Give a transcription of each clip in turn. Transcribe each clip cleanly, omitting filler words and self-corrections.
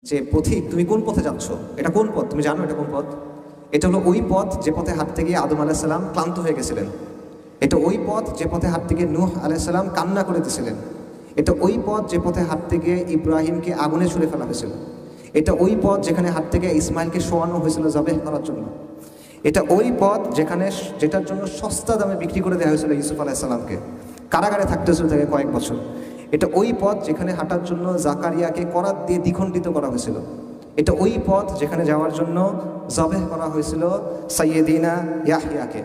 যে পথিক তুমি কোন পথে যাচ্ছ, এটা কোন পথ তুমি জানো? এটা কোন পথ? এটা হলো ওই পথ যে পথে হাঁটতে গিয়ে আদম আলাইসাল্লাম ক্লান্ত হয়ে গেছিলেন। এটা ওই পথ যে পথে হাঁটতে গিয়ে নূহ আলাইসাল্লাম কান্না করে দিয়েছিলেন। এটা ওই পথ যে পথে হাঁটতে গিয়ে ইব্রাহিমকে আগুনে ছুঁড়ে ফেলা হয়েছিল। এটা ওই পথ যেখানে হাঁটতে গিয়ে ইসমাইলকে শোয়ানো হয়েছিল জবেহ করার জন্য। এটা ওই পথ যেটার জন্য সস্তা দামে বিক্রি করে দেওয়া হয়েছিল ইউসুফ আলাইসাল্লামকে, কারাগারে থাকতে হয়েছিল তাকে কয়েক বছর। এটা ওই পথ যেখানে হাঁটার জন্য জাকারিয়াকে করাত দিয়ে দ্বিখণ্ডিত করা হয়েছিল। এটা ওই পথ যেখানে যাওয়ার জন্য জবেহ করা হয়েছিল সাইয়েদিনা ইয়াহইয়াকে।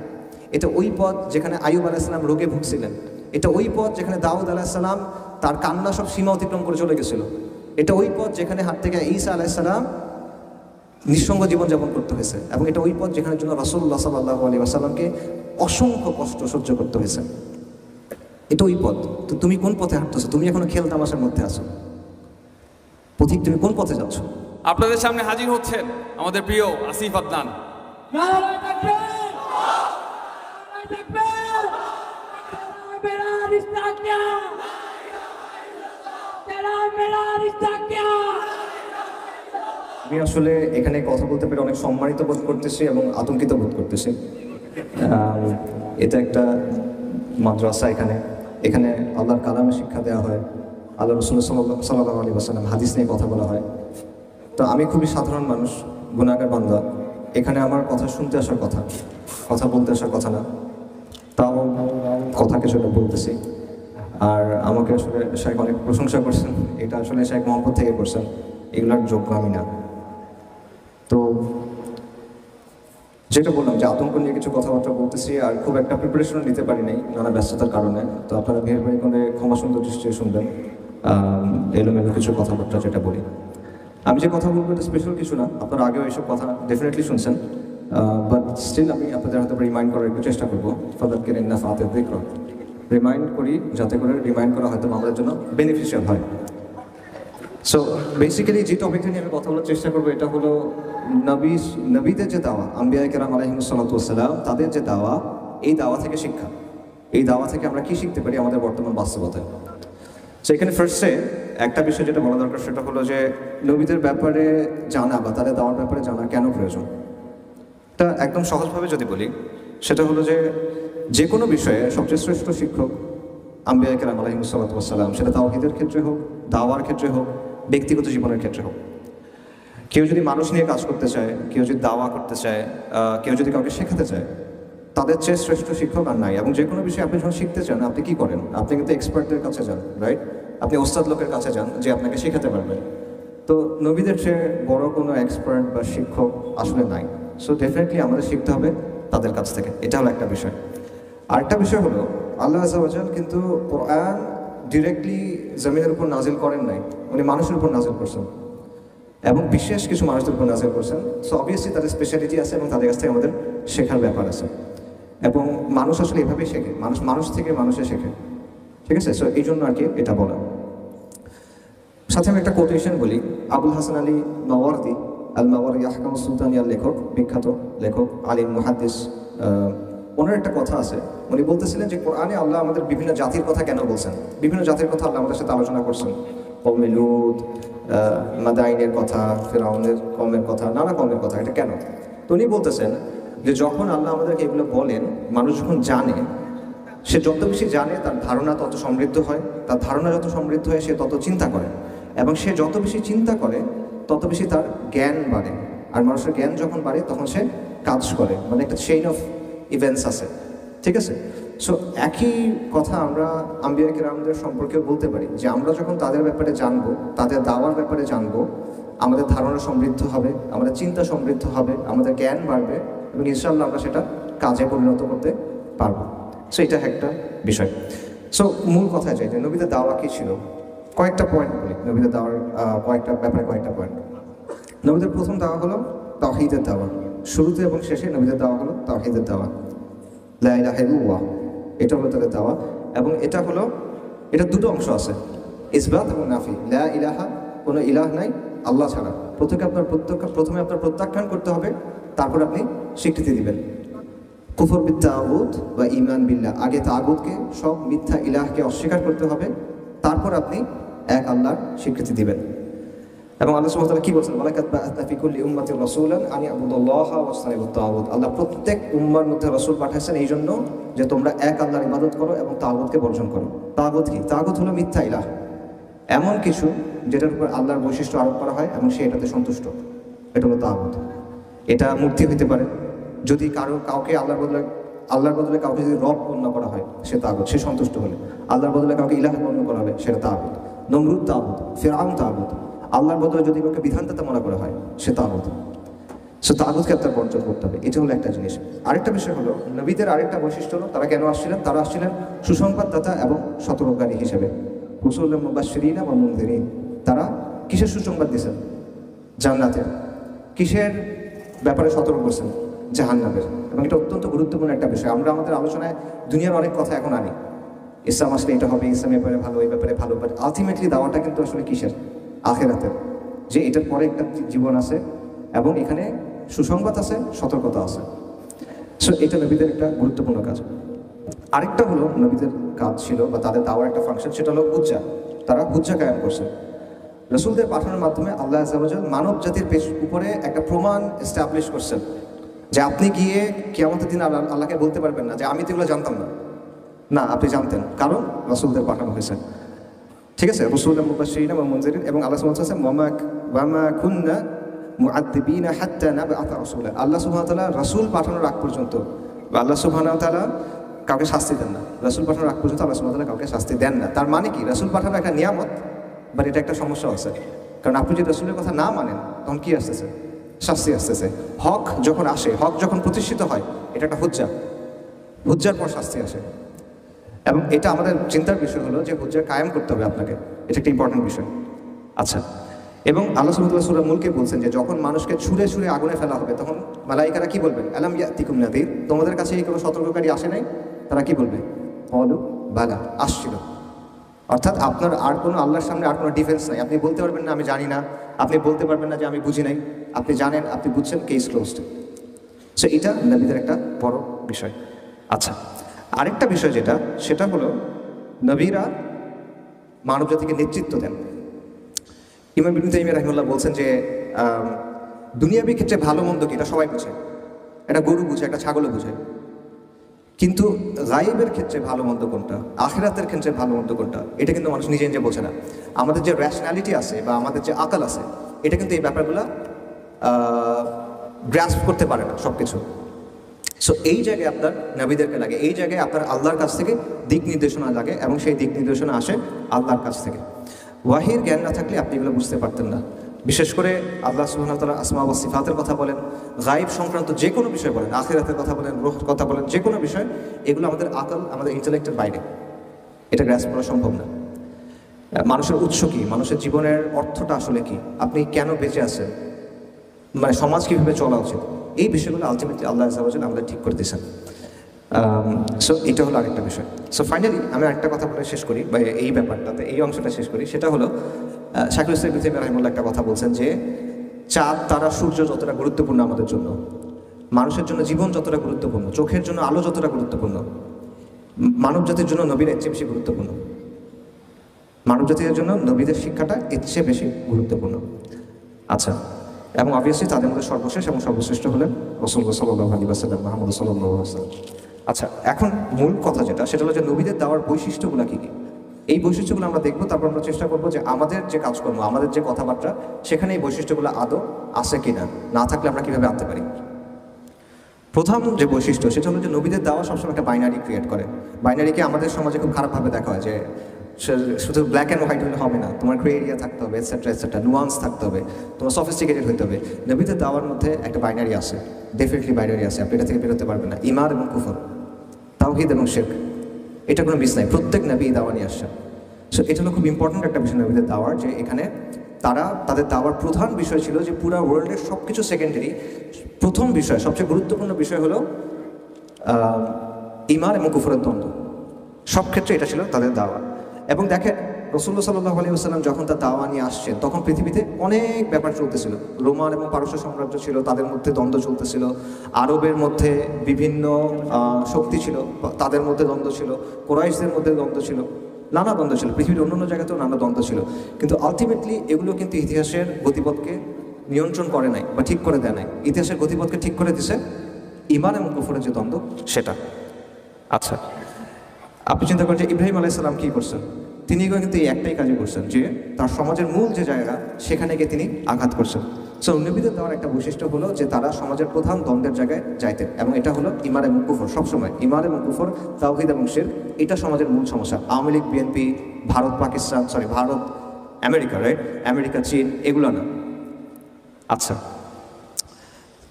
এটা ওই পথ যেখানে আইয়ুব আলাইসাল্লাম রোগে ভুগছিলেন। এটা ওই পথ যেখানে দাউদ আলাইসাল্লাম তার কান্না সব সীমা অতিক্রম করে চলে গেছিল। এটা ওই পথ যেখানে হাঁটতে গিয়ে ঈসা আলাইসাল্লাম নিঃসঙ্গ জীবনযাপন করতে হয়েছে। এবং এটা ওই পথ যেখানে জন্য রাসূলুল্লাহ সাল্লাল্লাহু আলাইহি ওয়াসাল্লামকে অসংখ্য কষ্ট সহ্য করতে হয়েছে। এটা ওই পথ। তো তুমি কোন পথে হাঁটতেছো? তুমি এখনো খেল তামাশার মধ্যে আছো। পথিক তুমি কোন পথে যাচ্ছ? আপনাদের সামনে হাজির হচ্ছেন আমাদের প্রিয় আসিফ আদনান। আমি আসলে এখানে কথা বলতে পেরে অনেক সম্মানিত বোধ করতেছি এবং আতঙ্কিত বোধ করতেছি। এটা একটা মাদ্রাসা। এখানে আল্লাহর কালামে শিক্ষা দেওয়া হয়, আল্লাহ রসুল সাল্লাল্লাহু আলাইহি ওয়াসাল্লাম হাদিস নিয়ে কথা বলা হয়। তো আমি খুবই সাধারণ মানুষ, গুনাহগার বান্দা। এখানে আমার কথা শুনতে আসার কথা, কথা বলতে আসার কথা না, তাও কথা কিছুটা বলতেছি। আর আমাকে আসলে শাইখ অনেক প্রশংসা করছেন, এটা আসলে শাইখ মোহাম্মদ থেকে করছেন, এগুলোর যোগ্য আমি না। তো যেটা বললাম যে আতঙ্ক নিয়ে কিছু কথাবার্তা বলতেছি, আর খুব একটা প্রিপারেশনও নিতে পারি নাই নানা ব্যস্ততার কারণে। তো আপনারা মেহেরবানি করে ক্ষমা সুন্দর দৃষ্টিতে শুনবেন এলোমেলো কিছু কথাবার্তা যেটা বলি। আমি যে কথা বলবো এটা স্পেশাল কিছু না, আপনারা আগেও এইসব কথা ডেফিনেটলি শুনছেন, বাট স্টিল আমি আপনাদের হয়তো রিমাইন্ড করার একটু চেষ্টা করবো। ফাদারকে নাফাতে যিকর রিমাইন্ড করি, যাতে করে রিমাইন্ড করা হয়তো আমাদের জন্য বেনিফিশিয়াল হয়। সো বেসিক্যালি যে টপিকটা নিয়ে আমি কথা বলার চেষ্টা করবো এটা হলো নবীদের যে দাওয়া, আম্বিয়া কেরাম আলাইহিমুস সালাতু ওয়াস সালাম, তাদের যে দাওয়া, এই দাওয়া থেকে শিক্ষা, এই দাওয়া থেকে আমরা কি শিখতে পারি আমাদের বর্তমান বাস্তবতায়। সো এখানে ফার্স্টে একটা বিষয় যেটা বলা দরকার সেটা হলো যে নবীদের ব্যাপারে জানা বা তাদের দাওয়ার ব্যাপারে জানা কেন প্রয়োজন। এটা একদম সহজভাবে যদি বলি সেটা হলো যে কোনো বিষয়ে সবচেয়ে শ্রেষ্ঠ শিক্ষক আম্বিয়া কেরাম আলাইহিমুস সালাতু ওয়াস সালাম, সেটা তাওহীদের ক্ষেত্রে হোক, দাওয়ার ক্ষেত্রে হোক, ব্যক্তিগত জীবনের ক্ষেত্রে হোক। কেউ যদি মানুষ নিয়ে কাজ করতে চায়, কেউ যদি দাওয়া করতে চায়, কেউ যদি কাউকে শেখাতে চায়, তাদের চেয়ে শ্রেষ্ঠ শিক্ষক আর নাই। এবং যে কোনো বিষয়ে আপনি যখন শিখতে চান আপনি কি করেন? আপনি কিন্তু এক্সপার্টদের কাছে যান, রাইট? আপনি ওস্তাদ লোকের কাছে যান যে আপনাকে শেখাতে পারবেন। তো নবীদের চেয়ে বড় কোনো এক্সপার্ট বা শিক্ষক আসলে নাই। সো ডেফিনেটলি আমাদের শিখতে হবে তাদের কাছ থেকে। এটা হলো একটা বিষয়। আরেকটা বিষয় হলো আল্লাহ আযজা ওয়া জাল কিন্তু কোরআন ডিরেক্টলি জমিনের উপর নাজিল করেন নাই, উনি মানুষের উপর নাজিল করছেন এবং বিশেষ কিছু মানুষদের উপর নাজিল করছেন। সো অবভিয়াসলি তাদের স্পেশালিটি আছে এবং তাদের কাছ থেকে আমাদের শেখার ব্যাপার আছে। এবং মানুষ আসলে এভাবেই শেখে, মানুষ থেকে মানুষে শেখে, ঠিক আছে? সো এই জন্য আর কি এটা বলা। সাথে আমি একটা কোটেশন বলি। আবুল হাসান আলী মাওয়ারদি, আল মাওয়ারদি আহকাম সুলতানিয়ার লেখক, বিখ্যাত লেখক, আলিম মুহাদ্দিস, ওনার একটা কথা আছে। উনি বলতেছিলেন যে কোরআনে আল্লাহ আমাদের বিভিন্ন জাতির কথা কেন বলছেন, বিভিন্ন জাতির কথা আল্লাহ আমাদের সাথে আলোচনা করছেন। কওমে লূত, মাদাইনের কথা, ফিরআউনের কওমের কথা, নানা কওমের কথা। এটা কেন? তো উনি বলতেছেন যে যখন আল্লাহ আমাদেরকে এগুলো বলেন, মানুষ যখন জানে, সে যত বেশি জানে তার ধারণা তত সমৃদ্ধ হয়, তার ধারণা যত সমৃদ্ধ হয় সে তত চিন্তা করে, এবং সে যত বেশি চিন্তা করে তত বেশি তার জ্ঞান বাড়ে। আর মানুষের জ্ঞান যখন বাড়ে তখন সে কাজ করে, মানে একটা চেইন অফ ইভেন্টস আছে, ঠিক আছে? সো একই কথা আমরা আম্বিয়া কেরামদের সম্পর্কেও বলতে পারি যে আমরা যখন তাদের ব্যাপারে জানবো, তাদের দাওয়ার ব্যাপারে জানবো, আমাদের ধারণা সমৃদ্ধ হবে, আমাদের চিন্তা সমৃদ্ধ হবে, আমাদের জ্ঞান বাড়বে এবং ইনশাআল্লাহ আমরা সেটা কাজে পরিণত করতে পারবো। সো এটা একটা বিষয়। সো মূল কথায় যাই যে নবীদের দাওয়া কী ছিল, কয়েকটা পয়েন্ট বলি। নবীদের দাওয়ার কয়েকটা পয়েন্ট। নবীদের প্রথম দাওয়া হলো তাওহীদের দাওয়া। শুরুতে এবং শেষে নবীদের দাওয়া হলো তাওহীদের দাওয়া, লা ইলাহা ইল্লাল্লাহ, এটা হলো তাদের দাওয়া। এবং এটা দুটো অংশ আছে, ইসবাত এবং নাফি। লা ইলাহা, কোনো ইলাহ নাই আল্লাহ ছাড়া। প্রথমে আপনার প্রত্যাখ্যান করতে হবে, তারপর আপনি স্বীকৃতি দিবেন। কুফর বিদ তাগুত বা ঈমান বিল্লাহ, আগে তাগুতকে, সব মিথ্যা ইলাহকে অস্বীকার করতে হবে, তারপর আপনি এক আল্লাহর স্বীকৃতি দিবেন। এবং আল্লাহ সুবহানাহু ওয়া তাআলা কি বলছেন, ওয়ালাকাদ বা'আথনা ফি কুল্লি উম্মাতিন রাসূলান আন ইয়া'বুদুল্লাহা ওয়াজতানিবুত তাগুত। আল্লাহ প্রত্যেক উম্মার মধ্যে রাসূল পাঠাইছেন এই জন্য যে তোমরা এক আল্লাহর ইবাদত করো এবং তাগুতকে বর্জন করো। তাগুত কি? তাগুত হলো মিথ্যা ইলাহ, এমন কিছু যেটার উপর আল্লাহর বৈশিষ্ট্য আরোপ করা হয় এবং সে এটাতে সন্তুষ্ট, এটা হলো তাগুত। এটা মূর্তি হইতে পারে, যদি কাউকে আল্লাহর বদলে কাউকে যদি রব গণ্য করা হয় সে তাগুত, সে সন্তুষ্ট হলে। আল্লাহর বদলে কাউকে ইলাহ গণ্য করা হবে সেটা তাগুত। নমরুদ তাগুত, ফিরআউন তাগুত। আল্লাহর বদলে যদি কাউকে বিধানদাতা মনে করা হয় সে তাগুত। সো তাগুতকে আপনার বর্জন করতে হবে, এটা হলো একটা জিনিস। আরেকটা বিষয় হলো নবীদের আরেকটা বৈশিষ্ট্য হলো তারা কেন আসছিলেন, তারা আসছিলেন সুসংবাদদাতা এবং সতর্ককারী হিসেবে। রাসূলুল্লাহ মুবাশশিরিন ওয়া মুনযিরিন। তারা কিসের সুসংবাদ দিয়েছেন? জান্নাতের। কিসের ব্যাপারে সতর্ক করছেন? জাহান্নামের। এবং এটা অত্যন্ত গুরুত্বপূর্ণ একটা বিষয়। আমরা আমাদের আলোচনায় দুনিয়ার অনেক কথা এখন আনি, ইসলাম আসলে এটা হবে, ইসলাম ব্যাপারে ভালো, এই ব্যাপারে ভালো, বাট আলটিমেটলি দাওয়াটা কিন্তু আসলে কিসের? আখিরাতের। যে এটার পরে একটা জীবন আছে এবং এখানে সুসংবাদ আছে, সতর্কতা আছে। সো এটা নবীদের একটা গুরুত্বপূর্ণ কাজ। আরেকটা হলো নবীদের কাজ ছিল বা তাদের দাওয়ার একটা ফাংশন, সেটা হলো হুজ্জা। তারা হুজ্জা কায়েম করছে। রাসূলদের পাঠানোর মাধ্যমে আল্লাহ আযজা ওয়া জাল্লা মানব জাতির উপরে একটা প্রমাণ এস্টাবলিশ করছেন যে আপনি গিয়ে কিয়ামতের দিন আল্লাহকে বলতে পারবেন না যে আমি তো এগুলো জানতাম না। না, আপনি জানতেন, কারণ রাসূলদের পাঠানো হয়েছে। ঠিক আছে, রাসূলুল্লাহ মুবাশশিরিন ওয়া মুনযিরিন। এবং আল্লাহ সুবহানাহু ওয়া তাআলা ওয়া মা কুননা মুআদ্দিবিনা হাত্তা নাবআথা রাসূলা। আল্লাহ সুবহানাহু ওয়া তাআলা রাসূল পাঠানোর আগ পর্যন্ত, বা আল্লাহ সুবহানাহু ওয়া তাআলা কাউকে শাস্তি দেন না। রাসূল পাঠানোর আগ পর্যন্ত আল্লাহ সুবহানাহু ওয়া তাআলা কাউকে শাস্তি দেন না। তার মানে কি? রাসূল পাঠানো একটা নিয়ামত, বাট এটা একটা সমস্যা আছে। কারণ আপনি যদি রাসূলের কথা না মানেন তখন কি আসতেছে? শাস্তি আসতেছে। হক যখন আসে, হক যখন প্রতিষ্ঠিত হয়, এটা একটা হুজ্জা। হুজ্জার পর শাস্তি আসে। এবং এটা আমাদের চিন্তার বিষয় হলো যে হুজ্জা কায়েম করতে হবে আপনাকে, এটা একটা ইম্পর্টেন্ট বিষয়। আচ্ছা, এবং আল্লাহ সুবহানাহু ওয়া তাআলা সূরা মুলকে বলছেন যে যখন মানুষকে ছুঁড়ে ছুঁড়ে আগুনে ফেলা হবে তখন মালাইকারা কি বলবেন? আলাম ইয়াতিকুম নাযীর, তোমাদের কাছে এই কোনো সতর্ককারী আসে নাই? তারা কি বলবে? ক্বালু বালা, আসছিল। অর্থাৎ আপনার আর কোনো আল্লাহর সামনে আর কোনো ডিফেন্স নাই। আপনি বলতে পারবেন না আমি জানি না, আপনি বলতে পারবেন না যে আমি বুঝি নাই। আপনি জানেন, আপনি বুঝছেন, কেস ক্লোজড। সো এটা নবীদের একটা বড় বিষয়। আচ্ছা, আরেকটা বিষয় যেটা, সেটা হলো নবীরা মানবজাতিকে নেতৃত্ব দেন। ইমাম ইবনে তাইমিয়া রাহিমাহুল্লাহ বলছেন যে দুনিয়াবী ক্ষেত্রে ভালো মন্দ কি এটা সবাই বুঝে, একটা গরু বুঝে, একটা ছাগলও বুঝে, কিন্তু গায়েবের ক্ষেত্রে ভালো মন্দ কোনটা, আখিরাতের ক্ষেত্রে ভালো মন্দ কোনটা, এটা কিন্তু মানুষ নিজে নিজে বোঝে না। আমাদের যে র্যাশনালিটি আছে বা আমাদের যে আকাল আছে, এটা কিন্তু এই ব্যাপারগুলো গ্রাস্প করতে পারে না সব কিছু। সো এই জায়গায় আপনার নবীদেরকে লাগে, এই জায়গায় আপনার আল্লাহর কাছ থেকে দিক নির্দেশনা লাগে, এবং সেই দিক নির্দেশনা আসে আল্লাহর কাছ থেকে। ওয়াহির জ্ঞান না থাকলে আপনি এগুলো বুঝতে পারতেন না। বিশেষ করে আল্লাহ সুবহানাহু ওয়া তাআলা আসমা ওয়া সিফাতের কথা বলেন, গায়েব সংক্রান্ত যে কোনো বিষয় বলেন, আখিরাতের কথা বলেন, রূহের কথা বলেন, যে কোনো বিষয়, এগুলো আমাদের আকল, আমাদের ইন্টেলেক্টের বাইরে, এটা গ্রাস করা সম্ভব না। মানুষের উৎস কী, মানুষের জীবনের অর্থটা আসলে কি, আপনি কেন বেঁচে আছেন, মানে সমাজ কীভাবে চলা উচিত, এই বিষয়গুলো আলটিমেটলি আল্লাহ আযজা ওয়া জাল্লা আমাদের ঠিক করে দিয়েছেন। সো এটা হলো আরেকটা বিষয়। সো ফাইনালি আমি আরেকটা কথা বলে শেষ করি, বা এই ব্যাপারটাতে এই অংশটা শেষ করি। সেটা হলো শাইখুল ইসলাম ইবনে তাইমিয়া রাহিমাহুল্লাহ একটা কথা বলছেন যে চাঁদ, তারা, সূর্য যতটা গুরুত্বপূর্ণ আমাদের জন্য, মানুষের জন্য জীবন যতটা গুরুত্বপূর্ণ, চোখের জন্য আলো যতটা গুরুত্বপূর্ণ, মানব জাতির জন্য নবীরা এর চেয়ে বেশি গুরুত্বপূর্ণ। মানব জাতির জন্য নবীদের শিক্ষাটা এর চেয়ে বেশি গুরুত্বপূর্ণ। আচ্ছা, এবং অবভিয়াসলি তাদের মধ্যে সর্বশেষ এবং সর্বশ্রেষ্ঠ হলেন রাসূলুল্লাহ সাল্লাল্লাহু আলাইহি ওয়াসাল্লাম, মুহাম্মদ সাল্লাল্লাহু আলাইহি ওয়াসাল্লাম। আচ্ছা, এখন মূল কথা যেটা, সেটা হলো যে নবীদের দেওয়ার বৈশিষ্ট্যগুলো কী কী, এই বৈশিষ্ট্যগুলো আমরা দেখবো। তারপর আমরা চেষ্টা করবো যে আমাদের যে কাজকর্ম, আমাদের যে কথাবার্তা, সেখানে এই বৈশিষ্ট্যগুলো আদৌ আছে কিনা, না থাকলে আমরা কীভাবে আনতে পারি। প্রথম যে বৈশিষ্ট্য, সেটা হলো যে নবীদের দেওয়া সবসময় একটা বাইনারি ক্রিয়েট করে। বাইনারিকে আমাদের সমাজে খুব খারাপভাবে দেখা হয় যে শুধু ব্ল্যাক অ্যান্ড হোয়াইট হলে হবে না, তোমার গ্রে এরিয়া থাকতে হবে, এটসেট্রা এটসেট্রা, নুয়ান্স থাকতে হবে, তোমার সফিস্টিকেটেড হতে হবে। নবীদের দেওয়ার মধ্যে একটা বাইনারি আছে, ডেফিনেটলি বাইনারি আছে, আপনি এটা থেকে বেরোতে পারবেন না। ঈমান এবং কুফর, তাওহীদ এবং শিরক, এটা কোনো মিস নাই। প্রত্যেক নবী দাওয়া নিয়ে আসছেন। সো এটা হলো খুব ইম্পর্ট্যান্ট একটা বিষয় নবীদের দাওয়ার, যে এখানে তারা তাদের দাওয়ার প্রধান বিষয় ছিল যে পুরো ওয়ার্ল্ডের সব কিছু সেকেন্ডারি, প্রথম বিষয়, সবচেয়ে গুরুত্বপূর্ণ বিষয় হলো ঈমান এবং কুফরের দ্বন্দ্ব। সব ক্ষেত্রে এটা ছিল তাদের দাওয়া। এবং দেখেন রাসূলুল্লাহ সাল্লাল্লাহু আলাইহি ওয়াসাল্লাম যখন তার দাওয়া নিয়ে আসছেন, তখন পৃথিবীতে অনেক ব্যাপার চলতেছিল। রোমান এবং পারস্য সাম্রাজ্য ছিল, তাদের মধ্যে দ্বন্দ্ব চলতেছিল। আরবের মধ্যে বিভিন্ন শক্তি ছিল, তাদের মধ্যে দ্বন্দ্ব ছিল। কুরাইশদের মধ্যে দ্বন্দ্ব ছিল। নানা দ্বন্দ্ব ছিল, পৃথিবীর অন্যান্য জায়গাতেও নানা দ্বন্দ্ব ছিল, কিন্তু আলটিমেটলি এগুলো কিন্তু ইতিহাসের গতিপথকে নিয়ন্ত্রণ করে নাই বা ঠিক করে দেয় নাই। ইতিহাসের গতিপথকে ঠিক করে দিছে ঈমান এবং কুফরের যে দ্বন্দ্ব সেটা। আচ্ছা, আপনি চিন্তা করেন যে ইব্রাহিম আলাইহিস সালাম কী করছেন? তিনি কিন্তু এই একটাই কাজই করছেন যে তার সমাজের মূল যে জায়গা সেখানে গিয়ে তিনি আঘাত করছেন। সো নবীদের দেওয়ার একটা বৈশিষ্ট্য হলো যে তারা সমাজের প্রধান দ্বন্দ্বের জায়গায় যাইতেন, এবং এটা হলো ঈমান এবং কুফর। সবসময় ঈমান এবং কুফর, তাওহীদ এবং শিরক, এটা সমাজের মূল সমস্যা। Awami League, BNP, Bharat America, right, America, চীন, এগুলো না। আচ্ছা,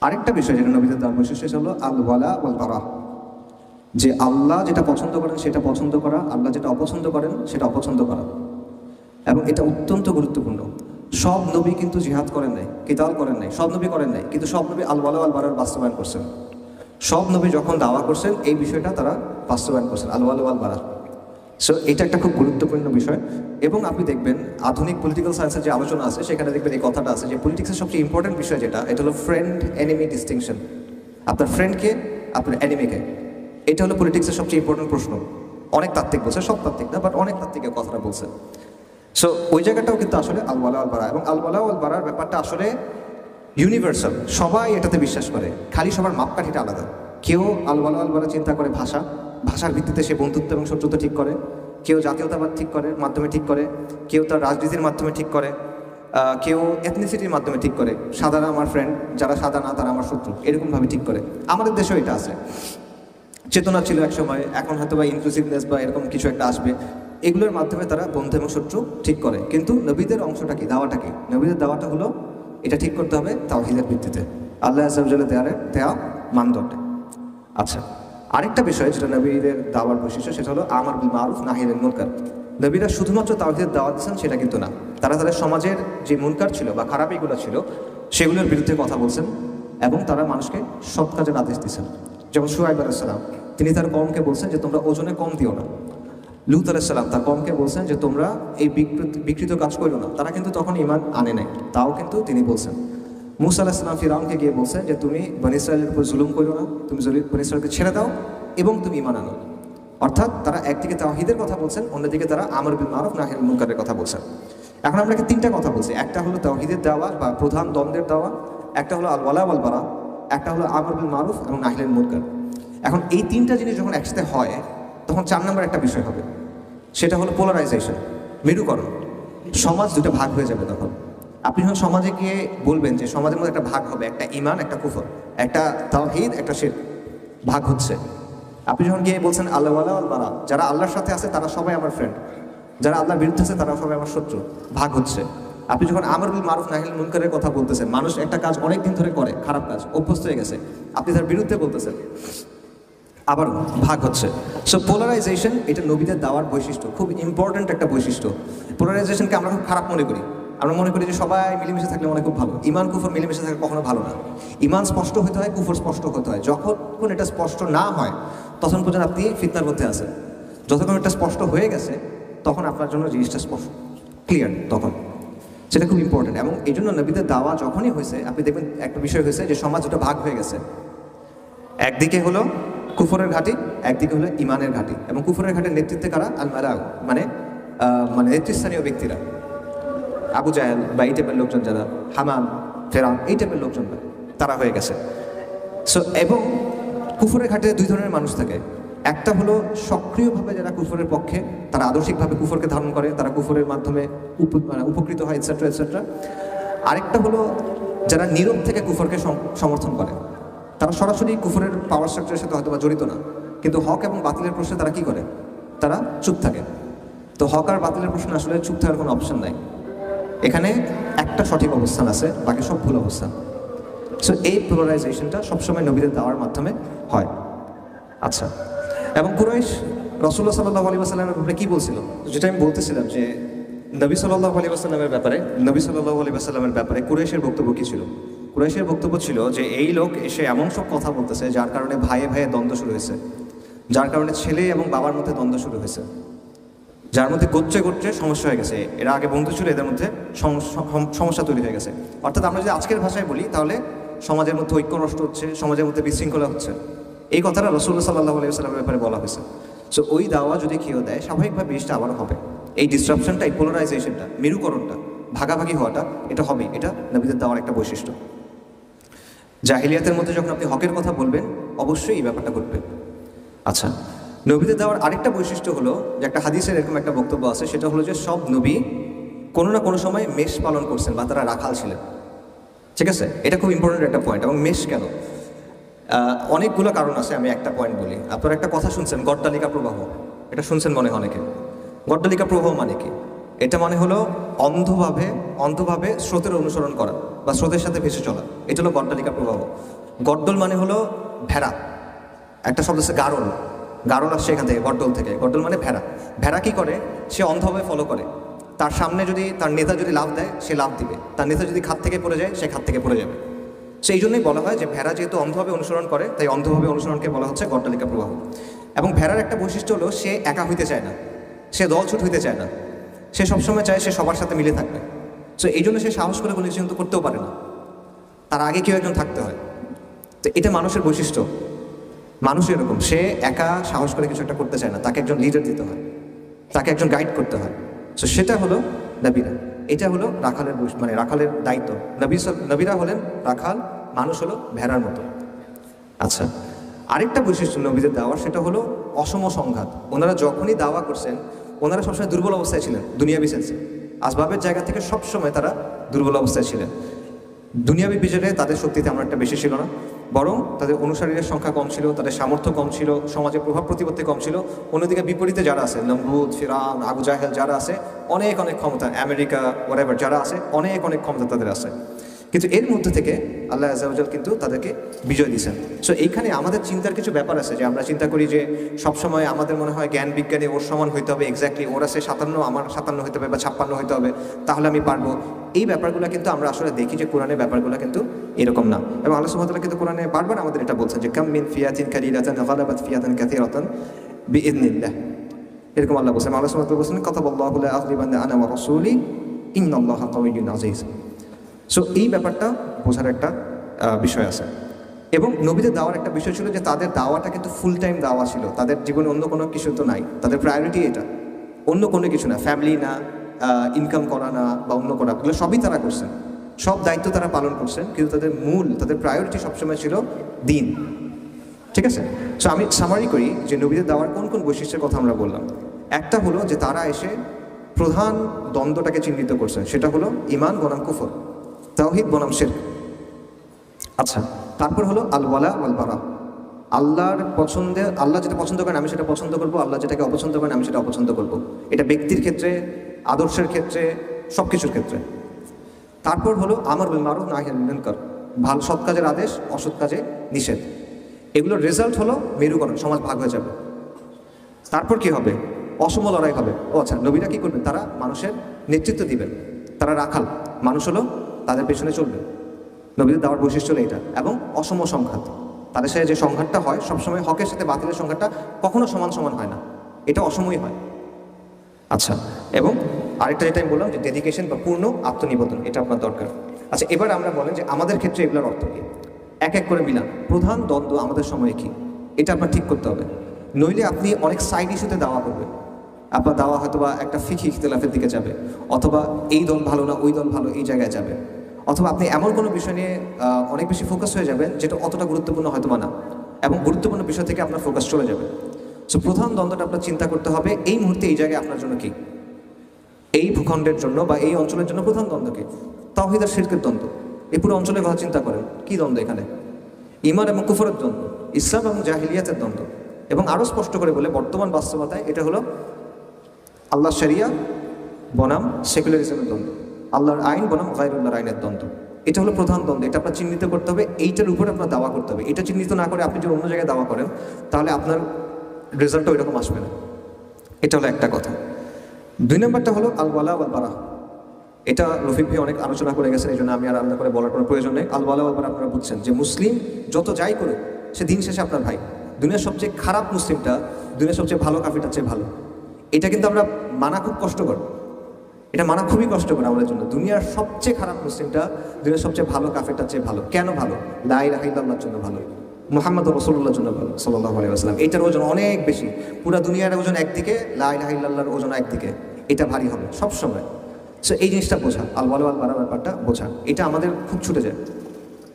আরেকটা বিষয় যেটা নবীদের দেওয়ার বৈশিষ্ট্য হলো আল ওয়ালা ওয়াল বারা, যে আল্লাহ যেটা পছন্দ করেন সেটা পছন্দ করা, আল্লাহ যেটা অপছন্দ করেন সেটা অপছন্দ করা। এবং এটা অত্যন্ত গুরুত্বপূর্ণ। সব নবী কিন্তু জিহাদ করেন নাই, কিতাল করেন নাই, সব নবী করেন নাই, কিন্তু সব নবী আল ওয়ালা ওয়াল বারার বাস্তবায়ন করছেন। সব নবী যখন দাওয়া করছেন এই বিষয়টা তারা বাস্তবায়ন করছেন, আল ওয়ালা ওয়াল বারা। সো এটা একটা খুব গুরুত্বপূর্ণ বিষয়। এবং আপনি দেখবেন আধুনিক পলিটিক্যাল সায়েন্সের যে আলোচনা আছে সেখানে দেখবেন এই কথাটা আছে যে পলিটিক্সের সবচেয়ে ইম্পর্টেন্ট বিষয় যেটা, এটা হলো ফ্রেন্ড এনিমি ডিস্টিংশন। আপনার ফ্রেন্ডকে, আপনার এনিমিকে, এটা হলো পলিটিক্সের সবচেয়ে ইম্পর্টেন্ট প্রশ্ন। অনেক তাত্ত্বিক বলছে, সব তাত্ত্বিক না, বাট অনেক তাত্ত্বিকের কথাটা বলছে। সো ওই জায়গাটাও কিন্তু আসলে আল ওয়ালা আল বারা, এবং আল ওয়ালা আল বারার ব্যাপারটা আসলে ইউনিভার্সাল, সবাই এটাতে বিশ্বাস করে, খালি সবার মাপকাঠিটা আলাদা। কেউ আল ওয়ালা আল বারা চিন্তা করে ভাষার ভিত্তিতে সে বন্ধুত্ব এবং শত্রুতা ঠিক করে, কেউ জাতীয়তাবাদ ঠিক করে মাধ্যমে ঠিক করে, কেউ তার রাজনীতির মাধ্যমে ঠিক করে, কেউ এথনিসিটির মাধ্যমে ঠিক করে, সাদারা আমার ফ্রেন্ড, যারা সাদা না তারা আমার শত্রু, এরকমভাবে ঠিক করে। আমাদের দেশেও এটা আছে, চেতনা ছিল এক সময়, এখন হয়তো বা ইনক্লুসিভনেস বা এরকম কিছু একটা আসবে, এগুলোর মাধ্যমে তারা বন্ধু এবং শত্রু ঠিক করে। কিন্তু নবীদের অংশটা কি, দাওয়াটা কি? নবীদের দাওয়াটা হলো এটা ঠিক করতে হবে তাওহীদের ভিত্তিতে, আল্লাহ আযজা ওয়া জাল্লা দেয়া মানদণ্ডে। আচ্ছা, আরেকটা বিষয় যেটা নবীদের দাওয়ার বৈশিষ্ট্য সেটা হলো আমর বিল মারুফ নাহি আনিল মুনকার। নবীরা শুধুমাত্র তাওহীদের দাওয়াত দিয়েছেন সেটা কিন্তু না, তারা তাদের সমাজের যে মুনকার ছিল বা খারাপিগুলো ছিল সেগুলোর বিরুদ্ধে কথা বলছেন, এবং তারা মানুষকে সৎ কাজের আদেশ দিয়েছেন। যেমন শুআয়ব আলাইহিস সালাম, তিনি তার কওমকে বলছেন যে তোমরা ওজনে কম দিও না। লূত আলাইহিস সালাম তার কওমকে বলছেন যে তোমরা এই বিকৃত কাজ করো না। তারা কিন্তু তখন ঈমান আনে নাই, তাও কিন্তু তিনি বলছেন। মূসা আলাইহিস সালাম ফিরআউনকে গিয়ে বলছেন যে তুমি বনী ইসরাঈলের উপর জুলুম করো না, তুমি বনী ইসরাঈলকে ছেড়ে দাও এবং তুমি ঈমান আনো। অর্থাৎ তারা একদিকে তাওহীদের কথা বলছেন, অন্যদিকে তারা আমর বিল মারুফ নাহি আনিল মুনকারের কথা বলছেন। এখন আমরা তিনটা কথা বলছি, একটা হলো তাওহীদের দাওয়া বা প্রধান দ্বন্দ্বের দাওয়া, একটা হলো আল ওয়ালা ওয়াল বারা, একটা হলো আমর বিল মারুফ এবং নাহি আনিল মুনকার। এখন এই তিনটা জিনিস যখন একসাথে হয় তখন 4 নম্বর একটা বিষয় হবে, সেটা হলো পোলারাইজেশন, মেরুকরণ। সমাজ দুটো ভাগ হয়ে যাবে তখন। আপনি যখন সমাজে গিয়ে বলবেন যে সমাজের মধ্যে একটা ভাগ হবে, একটা ঈমান একটা কুফর, একটা তাওহীদ একটা শিরক, ভাগ হচ্ছে। আপনি যখন গিয়ে বলছেন আল্লাহ ওয়ালা ওয়াল বারা, যারা আল্লাহর সাথে আছে তারা সবাই আমার ফ্রেন্ড, যারা আল্লাহর বিরুদ্ধে আছে তারা সবাই আমার শত্রু, ভাগ হচ্ছে। আপনি যখন আমর বিল মারুফ নাহি আনিল মুনকারের কথা বলতেছেন, মানুষ একটা কাজ অনেক দিন ধরে করে, খারাপ কাজ, অভ্যস্ত হয়ে গেছে, আপনি তার বিরুদ্ধে বলতেছেন, আবার ভাগ হচ্ছে। সো পোলারাইজেশন এটা নবীদের দাওয়ার বৈশিষ্ট্য, খুব ইম্পর্ট্যান্ট একটা বৈশিষ্ট্য। পোলারাইজেশনকে আমরা খুব খারাপ মনে করি, আমরা মনে করি যে সবাই মিলেমিশে থাকলে মনে খুব ভালো। ঈমান কুফর মিলেমিশে থাকলে কখনো ভালো না। ঈমান স্পষ্ট হতে হয়, কুফর স্পষ্ট হতে হয়। যখন এটা স্পষ্ট না হয় তখন পর্যন্ত আপনি ফিতনার মধ্যে আছেন। যতক্ষণ এটা স্পষ্ট হয়ে গেছে তখন আপনার জন্য জিনিসটা স্পষ্ট ক্লিয়ার, তখন সেটা খুব ইম্পর্টেন্ট। এবং এই জন্য নবীদের দাওয়া যখনই হয়েছে আপনি দেখবেন একটা বিষয় হয়েছে যে সমাজ দুটো ভাগ হয়ে গেছে, একদিকে হলো কুফরের ঘাঁটি, একদিকে হলো ঈমানের ঘাঁটি। এবং কুফরের ঘাটের নেতৃত্বে কারা? আল মালাউ, মানে নেতৃস্থানীয় ব্যক্তিরা, আবু জাহেল বা এই টাইপের লোকজন, যারা হামান, ফেরাউন, এই টাইপের লোকজন তারা হয়ে গেছে। সো এবং কুফরের ঘাটে 2 ধরনের মানুষ থাকে। একটা হলো সক্রিয়ভাবে যারা কুফরের পক্ষে, তারা আদর্শিকভাবে কুফরকে ধারণ করে, তারা কুফরের মাধ্যমে উপকৃত হয়, এটসেট্রা এটসেট্রা। আরেকটা হলো যারা নীরব থেকে কুফরকে সমর্থন করে, তারা সরাসরি কুফরের পাওয়ার স্ট্রাকচারের সাথে হয়তো বা জড়িত না, কিন্তু হক এবং বাতিলের প্রশ্নে তারা কি করে? তারা চুপ থাকে। তো হক আর বাতিলের প্রশ্নে আসলে চুপ থাকার কোনো অপশন নাই, এখানে একটা সঠিক অবস্থান আছে, বাকি সব ভুল অবস্থান। সো এই পোলারাইজেশনটা সবসময় নবীদের দাওয়ার মাধ্যমে হয়। আচ্ছা, এবং কুরাইশ রাসূলুল্লাহ সাল্লাল্লাহু আলাইহি ওয়াসাল্লামের ব্যাপারে কী বলছিল, যেটা আমি বলতেছিলাম যে নবী সাল্লাল্লাহু আলাইহি ওয়াসাল্লামের ব্যাপারে কুরাইশের বক্তব্য কী ছিল? কুরাইশের বক্তব্য ছিল যে এই লোক এসে এমন সব কথা বলতেছে যার কারণে ভাইয়ে ভাইয়ে দ্বন্দ্ব শুরু হয়েছে, যার কারণে ছেলে এবং বাবার মধ্যে দ্বন্দ্ব শুরু হয়েছে, যার মধ্যে গোত্রে গোত্রে সমস্যা হয়ে গেছে। এরা আগে বন্ধু ছিল, এদের মধ্যে সমস্যা তৈরি হয়ে গেছে। অর্থাৎ আমরা যদি আজকের ভাষায় বলি তাহলে সমাজের মধ্যে ঐক্য নষ্ট হচ্ছে, সমাজের মধ্যে বিশৃঙ্খলা হচ্ছে। এই কথাটা রাসূলুল্লাহ সাল্লাল্লাহু আলাইহি ওয়াসাল্লামের ব্যাপারে বলা হয়েছে। সো ওই দাওয়া যদি কেউ দেয় স্বাভাবিকভাবে জিনিসটা আবার হবে। এই ডিসরাপশনটা, এই পোলারাইজেশনটা, মেরুকরণটা, ভাগাভাগি হওয়াটা, এটা হবে। এটা নবীদের দাওয়ার একটা বৈশিষ্ট্য। জাহিলিয়াতের মধ্যে যখন আপনি হকের কথা বলবেন, অবশ্যই এই ব্যাপারটা ঘটবে। আচ্ছা, নবীদের দেওয়ার আরেকটা বৈশিষ্ট্য হলো যে একটা হাদিসের এরকম একটা বক্তব্য আছে, সেটা হলো যে সব নবী কোনো না কোনো সময় মেষ পালন করছেন বা তারা রাখাল ছিলেন। ঠিক আছে, এটা খুব ইম্পর্টেন্ট একটা পয়েন্ট। এবং মেষ কেন? অনেকগুলো কারণ আছে, আমি একটা পয়েন্ট বলি। আপনারা একটা কথা শুনছেন, গড্ডালিকা প্রবাহ, এটা শুনছেন মনে হয় অনেকে। গড্ডালিকা প্রবাহ মানে কি? এটা মানে হলো অন্ধভাবে স্রোতের অনুসরণ করা বা স্রোতের সাথে ভেসে চলা, এটা হলো গড্ডালিকা প্রবাহ। গড্ডল মানে হলো ভেড়া, একটা শব্দ আছে গারল, গারল আসছে এখান থেকে, গড্ডল থেকে। গড্ডল মানে ভেড়া। ভেড়া কি করে? সে অন্ধভাবে ফলো করে। তার সামনে যদি তার নেতা যদি লাফ দেয়, সে লাফ দিবে। তার নেতা যদি খাত থেকে পড়ে যায়, সে খাত থেকে পড়ে যাবে। সেই জন্যই বলা হয় যে ভেড়া যেহেতু অন্ধভাবে অনুসরণ করে, তাই অন্ধভাবে অনুসরণকে বলা হচ্ছে গড্ডালিকা প্রবাহ। এবং ভেড়ার একটা বৈশিষ্ট্য হলো সে একা হইতে চায় না, সে দলছুট হইতে চায় না, সে সবসময় চায় সে সবার সাথে মিলে থাকবে। সো এই জন্য সে সাহস করে কোনো কিছু কিন্তু করতেও পারে না, তার আগে কেউ একজন থাকতে হয়। তো এটা মানুষের বৈশিষ্ট্য। মানুষ এরকম, সে একা সাহস করে কিছু একটা করতে চায় না, তাকে একজন লিডার দিতে হয়, তাকে একজন গাইড করতে হয়। সো সেটা হলো নবীরা। এটা হলো রাখালের মানে রাখালের দায়িত্ব। নবীরা হলেন রাখাল, মানুষ হলো ভেড়ার মতো। আচ্ছা, আরেকটা বৈশিষ্ট্য নবীদের দাওয়ার, সেটা হলো অসম সংঘাত। ওনারা যখনই দাওয়া করছেন, ওনারা সবসময় দুর্বল অবস্থায় ছিলেন। দুনিয়াবি সেন্সে, আসবাবের জায়গা থেকে সবসময় তারা দুর্বল অবস্থায় ছিলেন। দুনিয়াবি বিজয়ে তাদের শক্তি তেমন একটা বেশি ছিল না, বরং তাদের অনুসারীদের সংখ্যা কম ছিল, তাদের সামর্থ্য কম ছিল, সমাজে প্রভাব প্রতিপত্তি কম ছিল। অন্যদিকে বিপরীতে যারা আছে, নমরুদ, ফিরআউন, আবু জাহেল যারা আছে, অনেক ক্ষমতা, আমেরিকা ওয়ারেভার যারা আছে, অনেক ক্ষমতা তাদের আছে। কিন্তু এর মধ্যে থেকে আল্লাহ আযজা ওয়া জাল কিন্তু তাদেরকে বিজয় দিয়েছেন। সো এইখানে আমাদের চিন্তার কিছু ব্যাপার আছে, যে আমরা চিন্তা করি যে সবসময় আমাদের মনে হয় জ্ঞান বিজ্ঞানে ওর সমান হইতে হবে, এক্স্যাক্টলি ওর আছে 57, আমার 57 হইতে হবে বা 56 হইতে হবে, তাহলে আমি পারবো। এই ব্যাপারগুলো কিন্তু আমরা আসলে দেখি যে কোরআনের ব্যাপারগুলো কিন্তু এরকম না। এবং আল্লাহ সুবহানাহু ওয়া তাআলা কিন্তু কোরআনে বারবার আমাদের এটা বলছেন যে কাম মিন ফিয়াতিন কালিলাতান গালাবাত ফিয়াতান কাসীরাতান বিইذنিল্লাহ। এরকম আল্লাহ বলছেন। আল্লাহ সুবহানাহু ওয়া তাআলা বলছেন কাতাবাল্লাহু লা আগলিবান্না আনা ওয়া রাসূলি ইন্নাল্লাহা কাওয়িয়্যুন আযীজ। সো এই ব্যাপারটা বোঝার একটা বিষয় আছে। এবং নবীদের দাওয়ার একটা বিষয় ছিল যে তাদের দাওয়াটা কিন্তু ফুল টাইম দাওয়া ছিল। তাদের জীবনে অন্য কোনো কিছু তো নাই, তাদের প্রায়োরিটি এটা, অন্য কোনো কিছু না, ফ্যামিলি না, ইনকাম করা না বা অন্য করা, এগুলো সবই তারা করছেন, সব দায়িত্ব তারা পালন করছেন। কিন্তু তাদের প্রায়োরিটি সবসময় ছিল দিন। ঠিক আছে? সো আমি সামারি করি যে নবীদের দাওয়ার কোন কোন বৈশিষ্ট্যের কথা আমরা বললাম। একটা হলো যে তারা এসে প্রধান দ্বন্দ্বটাকে চিহ্নিত করছেন, সেটা হলো ঈমান বনাম কুফর, তাওহীদ বনাম শিরক। আচ্ছা, তারপর হলো আল ওয়ালা ওয়াল বারা। আল্লাহর পছন্দে, আল্লাহ যেটা পছন্দ করেন আমি সেটা পছন্দ করব, আল্লাহ যেটাকে অপছন্দ করেন আমি সেটা অপছন্দ করব। এটা ব্যক্তির ক্ষেত্রে, আদর্শের ক্ষেত্রে, সব কিছুর ক্ষেত্রে। তারপর হলো আমর বিল মারুফ নাহি আনিল মুনকার, ভালো সৎ কাজের আদেশ, অসৎ কাজে নিষেধ। এগুলোর রেজাল্ট হলো মেরুকরণ, সমাজ ভাগ হয়ে যাবে। তারপর কি হবে? অসম লড়াই হবে। ও আচ্ছা, নবীরা কি করবেন? তারা মানুষের নেতৃত্ব দিবেন, তারা রাখাল, মানুষ হলো তাদের পেছনে চলবে। নবীদের দাওয়ার বৈশিষ্ট্য হলো এটা। এবং অসম সংঘাত, তাদের সাথে যে সংঘাতটা হয় সবসময় হকের সাথে বাতিলের সংঘাতটা কখনো সমান সমান হয় না, এটা অসমই হয়। আচ্ছা, এবং আরেকটা যেটা আমি বললাম যে ডেডিকেশন বা পূর্ণ আত্মনিবেদন, এটা আপনার দরকার। আচ্ছা, এবার আমরা বলেন যে আমাদের ক্ষেত্রে এগুলোর অর্থ কী? এক এক করে মিলান। প্রধান দ্বন্দ্ব আমাদের সময়ে কী, এটা আপনার ঠিক করতে হবে। নইলে আপনি অনেক সাইড ইস্যুতে দাওয়া করবেন। আপনার দাওয়া হয়তো বা একটা ফিকহি ইখতিলাফের দিকে যাবে, অথবা এই দল ভালো না ওই দল ভালো এই জায়গায় যাবে, অথবা আপনি এমন কোনো বিষয় নিয়ে অনেক বেশি ফোকাস হয়ে যাবেন যেটা অতটা গুরুত্বপূর্ণ হয়তো বা না, এবং গুরুত্বপূর্ণ বিষয় থেকে আপনার ফোকাস চলে যাবে। সো প্রধান দ্বন্দ্বটা আপনার চিন্তা করতে হবে এই মুহূর্তে এই জায়গায় আপনার জন্য কি, এই ভূখণ্ডের জন্য বা এই অঞ্চলের জন্য প্রধান দ্বন্দ্ব কি? তাওহীদ আর শিরকের দ্বন্দ্ব। এই পুরো অঞ্চলের কথা চিন্তা করেন, কি দ্বন্দ্ব এখানে? ঈমান এবং কুফরের দ্বন্দ্ব, ইসলাম এবং জাহিলিয়াতের দ্বন্দ্ব। এবং আরও স্পষ্ট করে বলে বর্তমান বাস্তবতায় এটা হলো আল্লাহ শরিয়া বনাম সেকুলারিজমের দ্বন্দ্ব, আল্লাহর আইন বনাম গায়রুল্লাহর আইনের দ্বন্দ্ব। এটা হলো প্রধান দ্বন্দ্ব। এটা আপনার চিহ্নিত করতে হবে, এইটার উপরে আপনার দাওয়া করতে হবে। এটা চিহ্নিত না করে আপনি যদি অন্য জায়গায় দাওয়া করেন তাহলে আপনার রেজাল্টও এরকম আসবে না। এটা হলো একটা কথা। 2 নম্বরটা হলো আল ওয়ালা ওয়াল বারা। এটা রফিক ভাই অনেক আলোচনা করে গেছেন, এই জন্য আমি আর আলাদা করে বলার কোনো প্রয়োজন নেই। আল ওয়ালা ওয়াল বারা আপনারা বুঝছেন যে মুসলিম যত যাই করুক সে দিন শেষে আপনার ভাই। দুনিয়ার সবচেয়ে খারাপ মুসলিমটা দুনিয়ার সবচেয়ে ভালো কাফিরটার চেয়ে ভালো। এটা কিন্তু আমরা মানা খুব কষ্টকর, এটা মানা খুবই কষ্টকর আমাদের জন্য। দুনিয়ার সবচেয়ে খারাপ মুসলিমটা দুনিয়ার সবচেয়ে ভালো কাফেরটার চেয়ে ভালো। কেন ভালো? লা ইলাহা ইল্লাল্লাহর জন্য ভালো। মুহাম্মদ রাসূলুল্লাহর জন্য বলো সাল্লাল্লাহু আলাইহি ওয়াসাল্লাম। এটার ওজন অনেক বেশি, পুরো দুনিয়ার ওজন একদিকে, লা ইলাহা ইল্লাল্লাহর ওজন একদিকে, এটা ভারী হবে সবসময়। সো এই জিনিসটা বোঝা, আল ওয়াল ওয়াল বাড়া ব্যাপারটা বোঝা, এটা আমাদের খুব ছুটে যায়,